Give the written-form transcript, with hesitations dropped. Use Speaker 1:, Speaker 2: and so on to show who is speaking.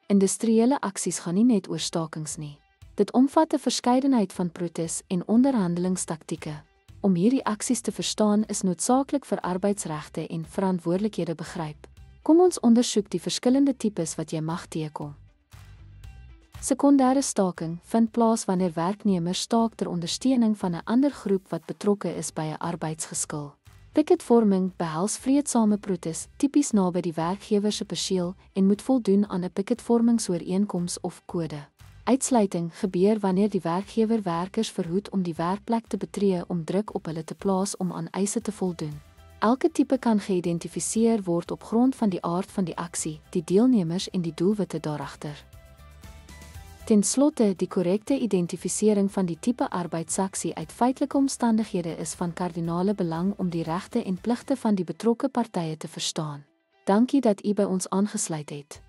Speaker 1: Industriële aksies gaan nie net oor stakings nie. Dit omvat 'n verskeidenheid van protes- en onderhandelingstaktieke. Om hierdie aksies te verstaan is noodsaaklik vir arbeidsregte en verantwoordelikhede begryp. Kom ons ondersoek die verskillende tipes wat jy mag teekom. Sekondêre staking vind plaas wanneer werknemers staak ter ondersteuning van 'n ander groep wat betrokke is by 'n arbeidsgeskil. Picketvorming behels vreedsame protes, tipies naby die werkgewer se perseel en moet voldoen aan 'n picketvormingsooreenkoms of kode. Uitsluiting gebeur wanneer die werkgewer werkers verhoed om die werkplek te betree om druk op hulle te plaas om aan eise te voldoen. Elke tipe kan geïdentifiseer word op grond van die aard van die aksie, die deelnemers en die doelwitte daaragter. Ten slotte, die korrekte identifisering van die tipe arbeidsaksie uit feitelike omstandighede is van kardinale belang om die regte en pligte van die betrokke partye te verstaan. Dankie dat u by ons aangesluit het.